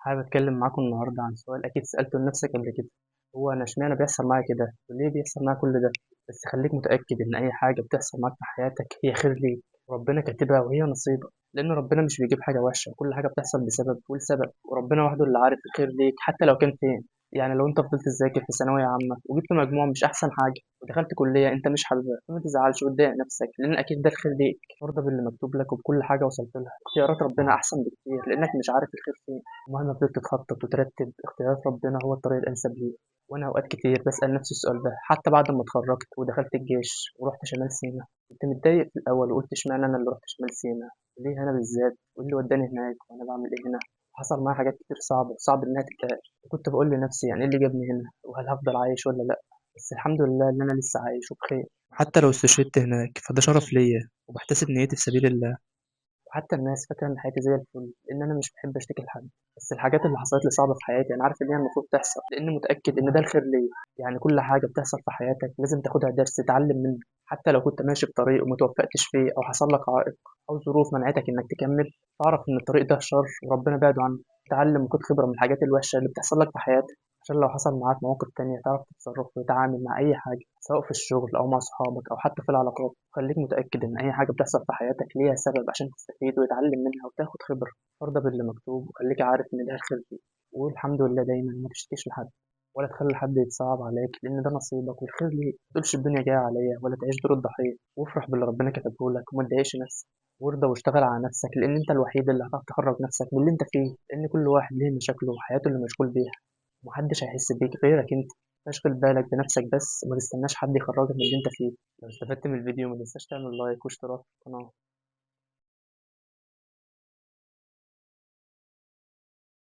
حابب أتكلم معاكم النهاردة عن سؤال أكيد سألته لنفسك قبل كده. هو أنا اشمعنى بيحصل معايا كده وليه بيحصل معايا كل ده؟ بس خليك متأكد إن أي حاجة بتحصل معاك في حياتك هي خير ليك، وربنا كاتبها وهي نصيبك، لأن ربنا مش بيجيب حاجة وحشة، كل حاجة بتحصل بسبب ولسبب، وربنا وحده اللي عارف الخير ليك حتى لو كان فين. يعني لو أنت فضلت تذاكر في ثانوية عامة وجبت مجموع مش أحسن حاجة ودخلت كلية أنت مش حاببها، فما تزعلش وتضايق نفسك، لأن أكيد ده الخير ليك. ارضى باللي مكتوب لك وبكل حاجة وصلت لها. اختيارات ربنا أحسن بكتير لأنك مش عارف الخير فين. ومهما فضلت تخطط وترتب، اختيارات ربنا هو الطريق الأنسب ليك. وأنا أوقات كتير بسأل نفسي السؤال ده حتى بعد ما اتخرجت ودخلت الجيش ورحت شمال سيناء. كنت متضايق في الأول وقلت اشمعنى أنا اللي رحت شمال سيناء؟ ليه أنا بالذات؟ وإيه اللي وداني هناك؟ وأنا بعمل إيه هنا؟ حصل معايا حاجات كتير صعبة صعب إنها تتقال، وكنت بقول لنفسي يعني إيه اللي جابني هنا؟ وهل هفضل عايش ولا لأ؟ بس الحمد لله إن أنا لسه عايش وبخير. حتى لو استشهدت هناك فده شرف ليا، وبحتسب نيتي في سبيل الله. وحتى الناس فاكرة إن حياتي زي الفل لأن أنا مش بحب أشتكي لحد. بس الحاجات اللي حصلت لي صعبة في حياتي أنا عارف إن هي المفروض تحصل لأني متأكد إن ده الخير ليا. يعني كل حاجة بتحصل في حياتك لازم تاخدها درس تتعلم منه. حتى لو كنت ماشي بطريق ومتوفقتش فيه أو حصل لك عائق أو ظروف منعتك إنك تكمل، تعرف إن الطريق ده شر وربنا بعده عنك. تعلم وخد خبرة من الحاجات الوحشة اللي بتحصل لك في حياتك، عشان لو حصل معاك مواقف تانية تعرف تتصرف وتتعامل مع أي حاجة، سواء في الشغل أو مع صحابك أو حتى في العلاقات. خليك متأكد إن أي حاجة بتحصل في حياتك ليها سبب عشان تستفيد وتتعلم منها وتاخد خبرة. ارضى باللي مكتوب وخليك عارف إن ده الخير فيك، وقول الحمد لله دايما، ما تشتكيش لحد ولا تخلي حد يتصعب عليك، لأن ده نصيبك والخير ليك. ما تقولش الدنيا جاية عليا ولا تعيش دور الضحية، وافرح باللي ربنا كتبه لك وما تضايقش نفسك. وارضى واشتغل على نفسك لأن أنت الوحيد اللي هتعرف تخرج نفسك من اللي أنت فيه، لأن كل واحد ليه مشاكله وحياته اللي مشغول بيها، ومحدش هيحس بيك غيرك أنت. اشغل بالك بنفسك بس وما تستناش حد يخرجك من اللي أنت فيه. لو استفدت من الفيديو ما تنساش تعمل لايك واشتراك في القناة.